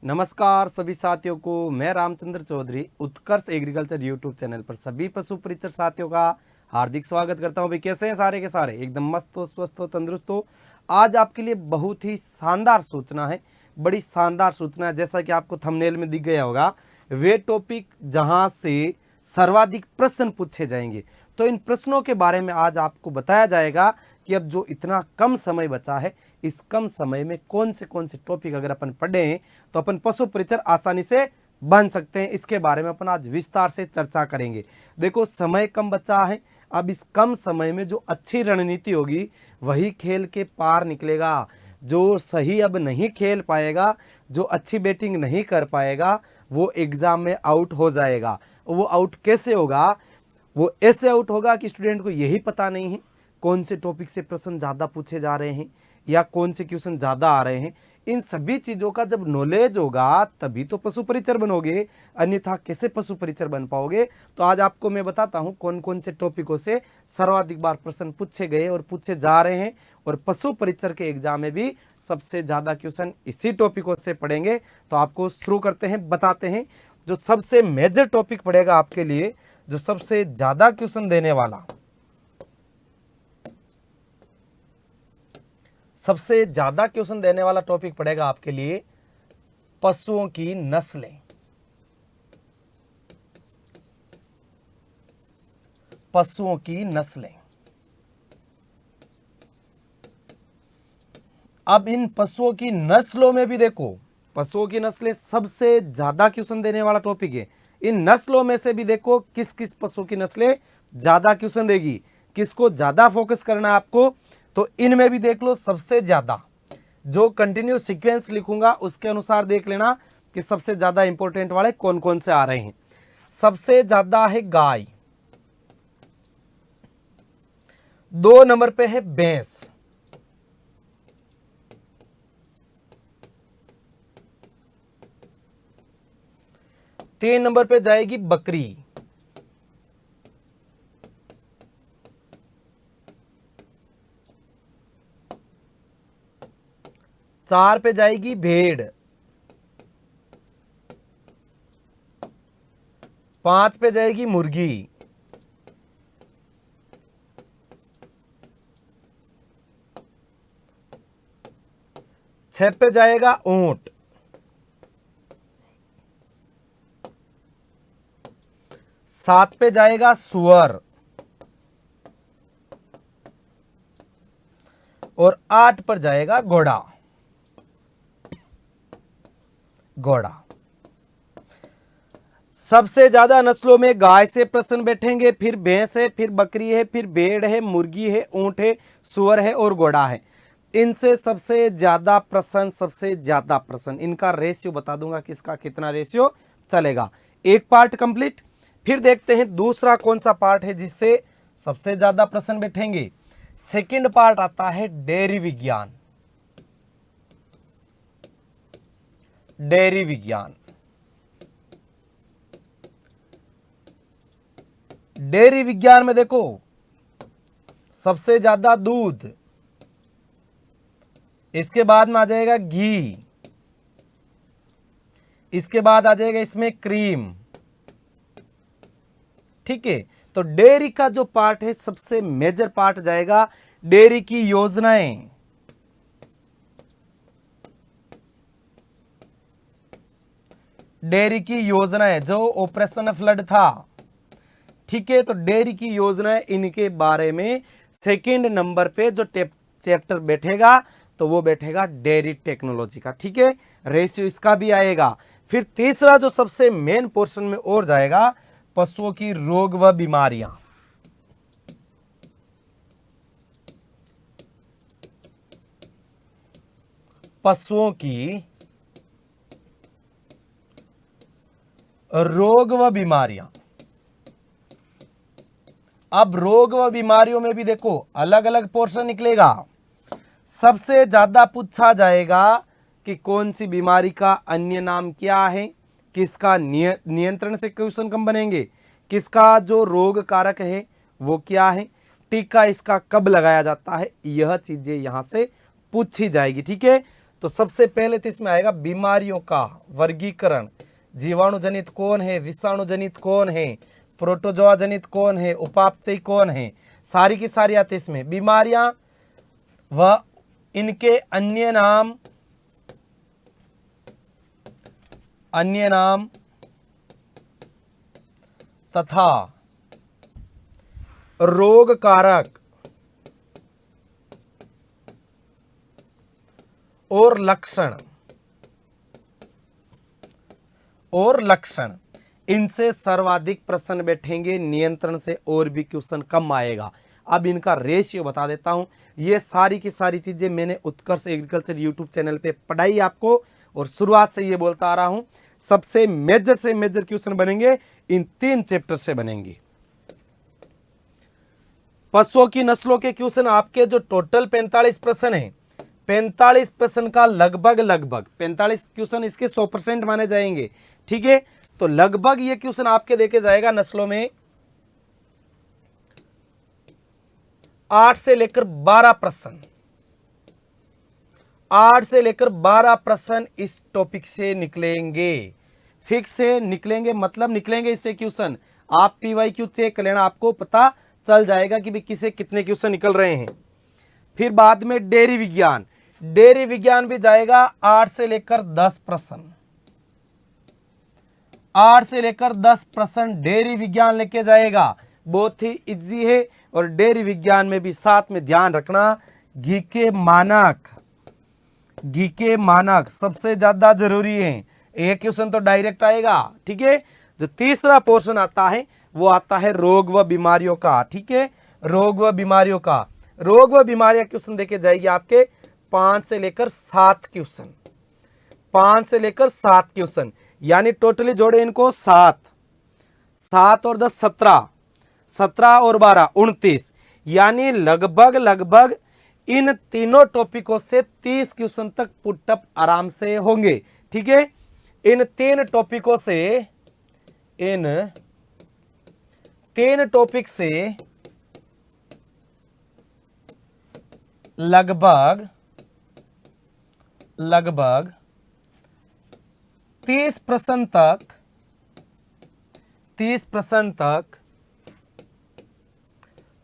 नमस्कार सभी साथियों को, मैं रामचंद्र चौधरी उत्कर्ष एग्रीकल्चर यूट्यूब चैनल पर सभी पशु परिचर साथियों का हार्दिक स्वागत करता हूं। भाई कैसे हैं सारे के सारे? एकदम मस्त हो, स्वस्थ हो, तंदुरुस्त हो। आज आपके लिए बहुत ही शानदार सूचना है, बड़ी शानदार सूचना है। जैसा कि आपको थंबनेल में दिख गया होगा, वे टॉपिक जहां से सर्वाधिक प्रश्न पूछे जाएंगे। तो इन प्रश्नों के बारे में आज आपको बताया जाएगा कि अब जो इतना कम समय बचा है, इस कम समय में कौन से टॉपिक अगर अपन पढ़ें तो अपन पशु परिचर आसानी से बन सकते हैं। इसके बारे में अपन आज विस्तार से चर्चा करेंगे। देखो, समय कम बचा है। अब इस कम समय में जो अच्छी रणनीति होगी वही खेल के पार निकलेगा। जो सही अब नहीं खेल पाएगा, जो अच्छी बैटिंग नहीं कर पाएगा, वो एग्जाम में आउट हो जाएगा। वो आउट कैसे होगा? वो ऐसे आउट होगा कि स्टूडेंट को यही पता नहीं है कौन से टॉपिक से प्रश्न ज़्यादा पूछे जा रहे हैं या कौन से क्वेश्चन ज़्यादा आ रहे हैं। इन सभी चीज़ों का जब नॉलेज होगा तभी तो पशु परिचर बनोगे, अन्यथा कैसे पशु परिचर बन पाओगे। तो आज आपको मैं बताता हूँ कौन कौन से टॉपिकों से सर्वाधिक बार प्रश्न पूछे गए और पूछे जा रहे हैं, और पशु परिचर के एग्जाम में भी सबसे ज़्यादा क्वेश्चन इसी टॉपिकों से पढ़ेंगे। तो आपको शुरू करते हैं, बताते हैं। जो सबसे मेजर टॉपिक पड़ेगा आपके लिए, जो सबसे ज़्यादा क्वेश्चन देने वाला, सबसे ज्यादा क्वेश्चन देने वाला टॉपिक पड़ेगा आपके लिए पशुओं की नस्लें। पशुओं की नस्लें। अब इन पशुओं की नस्लों में भी देखो, पशुओं की नस्लें सबसे ज्यादा क्वेश्चन देने वाला टॉपिक है। इन नस्लों में से भी देखो किस किस पशु की नस्लें ज्यादा क्वेश्चन देगी, किसको ज्यादा फोकस करना है आपको। तो इनमें भी देख लो, सबसे ज्यादा जो कंटिन्यू सीक्वेंस लिखूंगा उसके अनुसार देख लेना कि सबसे ज्यादा इंपॉर्टेंट वाले कौन कौन से आ रहे हैं। सबसे ज्यादा है गाय, 2 नंबर पे है भैंस, 3 नंबर पे जाएगी बकरी, 4 पे जाएगी भेड़, 5 पे जाएगी मुर्गी, 6 पे जाएगा ऊंट, 7 पे जाएगा सुअर, और 8 पर जाएगा घोड़ा। सबसे ज्यादा नस्लों में गाय से प्रश्न बैठेंगे, फिर भैंस है, फिर बकरी है, फिर भेड़ है, मुर्गी है, ऊंट है, सुअर है और घोड़ा है। इनसे सबसे ज्यादा प्रश्न, इनका रेशियो बता दूंगा किसका कितना रेशियो चलेगा। एक पार्ट कंप्लीट। फिर देखते हैं दूसरा कौन सा पार्ट है जिससे सबसे ज्यादा प्रश्न बैठेंगे। सेकंड पार्ट आता है डेयरी विज्ञान। डेयरी विज्ञान, डेयरी विज्ञान में देखो सबसे ज्यादा दूध, इसके बाद में आ जाएगा घी, इसके बाद आ जाएगा इसमें क्रीम। ठीक है, तो डेयरी का जो पार्ट है सबसे मेजर पार्ट जाएगा डेयरी की योजनाएं। डेयरी की योजनाएं जो ऑपरेशन फ्लड था, ठीक है, तो डेयरी की योजनाएं, इनके बारे में सेकंड नंबर पे जो चैप्टर बैठेगा तो वो बैठेगा डेयरी टेक्नोलॉजी का। ठीक है, रेशियो इसका भी आएगा। फिर तीसरा जो सबसे मेन पोर्शन में और जाएगा, पशुओं की रोग व बीमारियां। पशुओं की रोग व बीमारियां। अब रोग व बीमारियों में भी देखो अलग अलग पोर्शन निकलेगा। सबसे ज्यादा पूछा जाएगा कि कौन सी बीमारी का अन्य नाम क्या है, किसका नियंत्रण से क्वेश्चन कम बनेंगे, किसका जो रोग कारक है वो क्या है, टीका इसका कब लगाया जाता है, यह चीजें यहां से पूछी जाएगी। ठीक है, तो सबसे पहले तो इसमें आएगा बीमारियों का वर्गीकरण, जीवाणु जनित कौन है, विषाणु जनित कौन है, प्रोटोजोआ जनित कौन है, उपापचयी कौन है, सारी की सारी आती है इसमें। बीमारियां व इनके अन्य नाम तथा रोग कारक और लक्षण इनसे सर्वाधिक प्रश्न बैठेंगे, नियंत्रण से और भी क्वेश्चन कम आएगा। अब इनका रेशियो बता देता हूं। ये सारी की सारी चीजें मैंने उत्कर्ष एग्रीकल्चर यूट्यूब चैनल पे पढ़ाई आपको, और शुरुआत से ये बोलता आ रहा हूं। सबसे मेजर से मेजर क्वेश्चन बनेंगे इन 3 चैप्टर से बनेंगे। पशुओं की नस्लों के क्वेश्चन आपके जो टोटल 45 प्रश्न है, 45 प्रश्न का लगभग 45 क्वेश्चन इसके 100% माने जाएंगे। ठीक है, तो लगभग ये क्वेश्चन आपके देके जाएगा नस्लों में 8 से लेकर 12 प्रश्न, 8 से लेकर 12 प्रश्न इस टॉपिक से निकलेंगे, फिक्स से निकलेंगे। मतलब निकलेंगे इससे क्वेश्चन, आप PYQ चेक कर लेना, आपको पता चल जाएगा कि भाई किसे कितने क्वेश्चन निकल रहे हैं। फिर बाद में डेयरी विज्ञान, डेयरी विज्ञान भी जाएगा 8 से लेकर 10 प्रश्न, 8 से लेकर 10 प्रश्न डेयरी विज्ञान लेके जाएगा। बहुत ही इजी है। और डेयरी विज्ञान में भी साथ में ध्यान रखना, घी के मानक सबसे ज्यादा जरूरी है। एक क्वेश्चन तो डायरेक्ट आएगा। ठीक है, जो तीसरा पोर्शन आता है वो आता है रोग व बीमारियों का। ठीक है, रोग व बीमारियों क्वेश्चन देखे जाएगी आपके 5 से लेकर 7 क्वेश्चन, 5 से लेकर 7 क्वेश्चन, यानी टोटली जोड़े इनको 7, 7 और 10 17, 17 और 12 29, यानी लगभग इन तीनों टॉपिकों से 30 क्वेश्चन तक पुटअप आराम से होंगे। ठीक है, इन 3 टॉपिकों से, इन 3 टॉपिक से लगभग 30 प्रश्न तक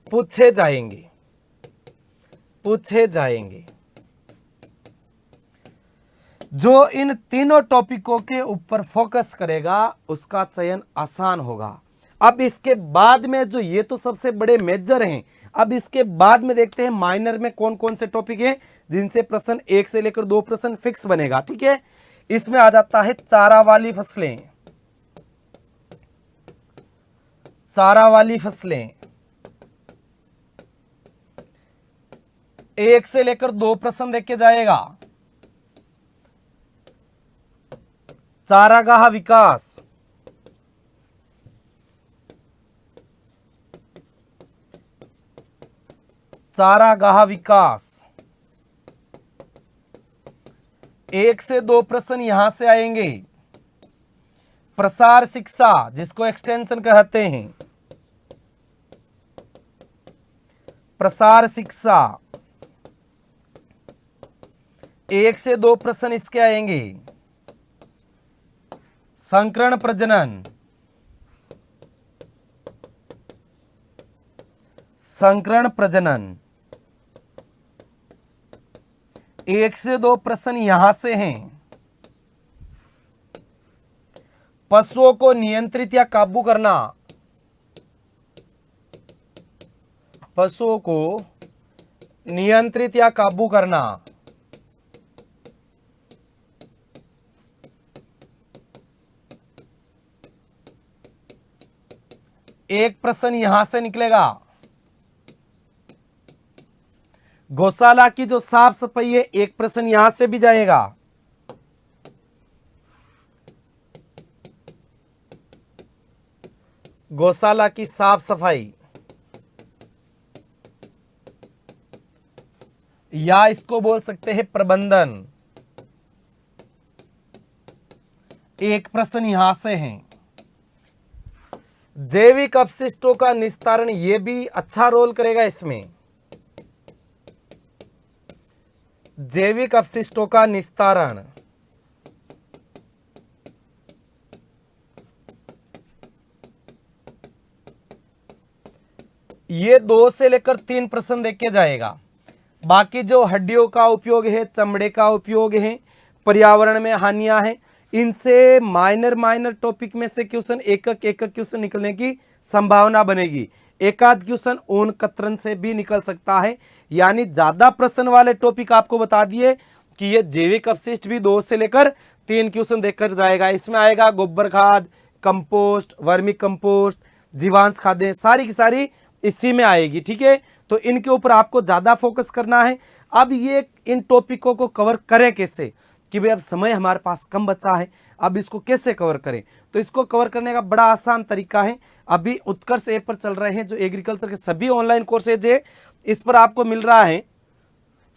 पूछे जाएंगे। जो इन तीनों टॉपिकों के ऊपर फोकस करेगा उसका चयन आसान होगा। अब इसके बाद में जो ये तो सबसे बड़े मेजर हैं, अब इसके बाद में देखते हैं माइनर में कौन कौन से टॉपिक हैं जिनसे प्रश्न 1 से लेकर 2 प्रश्न फिक्स बनेगा। ठीक है, इसमें आ जाता है चारा वाली फसलें, 1 से लेकर 2 प्रश्न देख के जाएगा। चारागाह विकास, चारागाह विकास 1 से 2 प्रश्न यहां से आएंगे। प्रसार शिक्षा जिसको एक्सटेंशन कहते हैं, प्रसार शिक्षा 1 से 2 प्रश्न इसके आएंगे। संकरण प्रजनन, संकरण प्रजनन 1 से 2 प्रश्न यहां से हैं। पशुओं को नियंत्रित या काबू करना, पशुओं को नियंत्रित या काबू करना 1 प्रश्न यहां से निकलेगा। गौशाला की जो साफ सफाई है 1 प्रश्न यहां से भी जाएगा। गौशाला की साफ सफाई, या इसको बोल सकते हैं प्रबंधन, 1 प्रश्न यहां से है। जैविक अपशिष्टों का निस्तारण, यह भी अच्छा रोल करेगा इसमें। जैविक अपशिष्टों का निस्तारण। ये 2 से लेकर 3 प्रश्न देखे जाएगा। बाकी जो हड्डियों का उपयोग है, चमड़े का उपयोग है, पर्यावरण में हानियां हैं, इनसे माइनर टॉपिक में से क्वेश्चन एक एक क्वेश्चन निकलने की संभावना बनेगी। एक आध क्वेश्चन ऊन कतरन से भी निकल सकता है। यानी ज्यादा प्रश्न वाले टॉपिक आपको बता दिए कि ये जैविक अपशिष्ट भी 2 से लेकर 3 क्वेश्चन देखकर जाएगा। इसमें आएगा गोबर खाद, कंपोस्ट, वर्मी कंपोस्ट, जीवांश खादें, सारी की सारी इसी में आएगी। ठीक है, तो इनके ऊपर आपको ज्यादा फोकस करना है। अब ये इन टॉपिकों को कवर करें कैसे, कि भाई अब समय हमारे पास कम बचा है, अब इसको कैसे कवर करें। तो इसको कवर करने का बड़ा आसान तरीका है। अभी उत्कर्ष ऐप पर चल रहे हैं जो एग्रीकल्चर के सभी ऑनलाइन कोर्सेज है, इस पर आपको मिल रहा है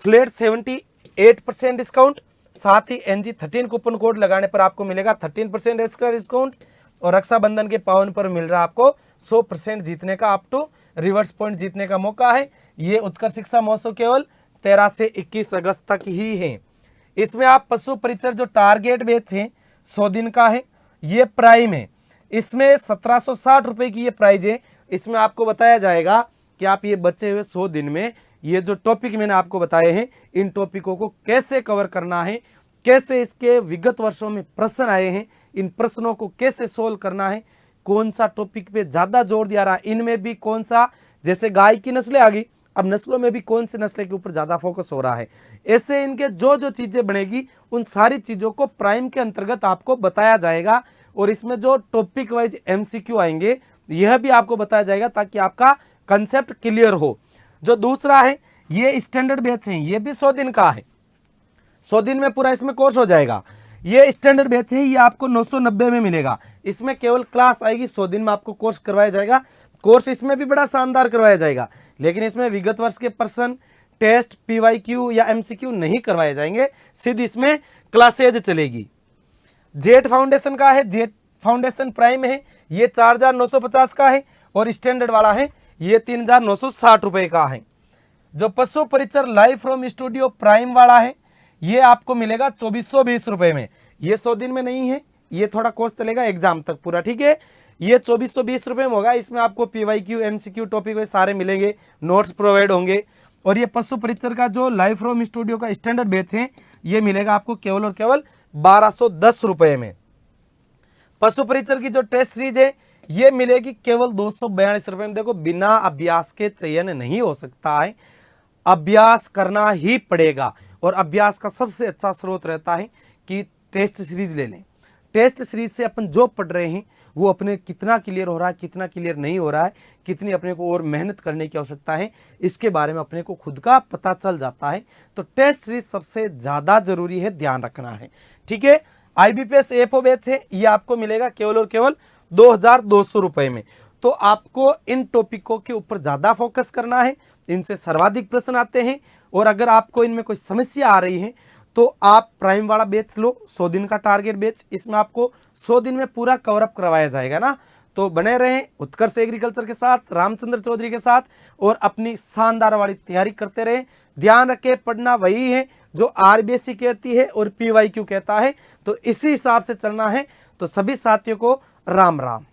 फ्लैट 78% डिस्काउंट। साथ ही NG13 कूपन कोड लगाने पर आपको मिलेगा 13% एक्स्ट्रा डिस्काउंट। और रक्षाबंधन के पावन पर मिल रहा है आपको 100% जीतने का, अप टू रिवर्स पॉइंट जीतने का मौका है। ये उत्कर्ष शिक्षा महोत्सव केवल 13 से 21 अगस्त तक ही है। इसमें आप पशु परिचर जो टारगेट बैच है 100 दिन का है, ये प्राइम है। इसमें 1760 रुपए की ये प्राइज है। इसमें आपको बताया जाएगा कि आप ये बचे हुए 100 दिन में ये जो टॉपिक मैंने आपको बताए हैं, इन टॉपिकों को कैसे कवर करना है, कैसे इसके विगत वर्षों में प्रश्न आए हैं, इन प्रश्नों को कैसे सोल्व करना है, कौन सा टॉपिक पे ज्यादा जोर दिया रहा है, इनमें भी कौन सा, जैसे गाय की नस्लें आ गई, अब नस्लों में भी कौन सी नस्लें के ऊपर ज्यादा फोकस हो रहा है। ऐसे इनके जो जो चीजें बनेगी उन सारी चीजों को प्राइम के अंतर्गत आपको बताया जाएगा। और इसमें जो टॉपिक वाइज MCQ आएंगे यह भी आपको बताया जाएगा ताकि आपका कंसेप्ट क्लियर हो। जो दूसरा है ये स्टैंडर्ड बैच है, ये भी 100 दिन का है, 100 दिन में पूरा इसमें कोर्स हो जाएगा। ये स्टैंडर्ड बैच है, ये आपको 990 में मिलेगा। इसमें केवल क्लास आएगी, 100 दिन में आपको कोर्स करवाया जाएगा। कोर्स इसमें भी बड़ा शानदार करवाया जाएगा, लेकिन इसमें विगत वर्ष के प्रश्न, टेस्ट, PYQ या MCQ नहीं करवाए जाएंगे, सीधी इसमें क्लासेज चलेगी। जेट फाउंडेशन का है, जेट फाउंडेशन प्राइम है, ये 4950 का है। और स्टैंडर्ड वाला है ये 3960 रुपए का है। जो पशु परिचर लाइव फ्रॉम स्टूडियो प्राइम वाला है ये आपको मिलेगा 2420 रुपए में। ये 100 दिन में नहीं है, ये थोड़ा कोर्स चलेगा एग्जाम तक पूरा। ठीक है, ये 2420 रुपए में होगा। इसमें आपको PYQ MCQ टॉपिक वे सारे मिलेंगे, नोट्स प्रोवाइड होंगे। और ये पशु परिचर का जो लाइव फ्रॉम स्टूडियो का स्टैंडर्ड बैच है ये मिलेगा आपको केवल और केवल 1210 रुपए में। पशु परिचर की जो टेस्ट सीरीज है ये मिलेगी केवल 242 रुपए में। देखो, बिना अभ्यास के चयन नहीं हो सकता है, अभ्यास करना ही पड़ेगा। और अभ्यास का सबसे अच्छा स्रोत रहता है कि टेस्ट सीरीज ले लें। टेस्ट सीरीज से अपन जो पढ़ रहे हैं वो अपने कितना क्लियर हो रहा है, कितना क्लियर नहीं हो रहा है, कितनी अपने को और मेहनत करने की आवश्यकता है, इसके बारे में अपने को खुद का पता चल जाता है। तो टेस्ट सीरीज सबसे ज्यादा जरूरी है, ध्यान रखना है। ठीक है, IBPS AFO बैच है, ये आपको मिलेगा केवल और केवल 2200 रुपए में। तो आपको इन टॉपिकों के ऊपर ज्यादा फोकस करना है, इनसे सर्वाधिक प्रश्न आते हैं। और अगर आपको इनमें कोई समस्या आ रही है तो आप प्राइम वाला बैच लो, 100 दिन का टारगेट बैच, इसमें आपको 100 दिन में पूरा कवर अप करवाया जाएगा ना। तो बने रहें उत्कर्ष एग्रीकल्चर के साथ, रामचंद्र चौधरी के साथ, और अपनी शानदार वाली तैयारी करते रहें। ध्यान रखें, पढ़ना वही है जो RBSE कहती है और PYQ कहता है, तो इसी हिसाब से चलना है। तो सभी साथियों को राम राम।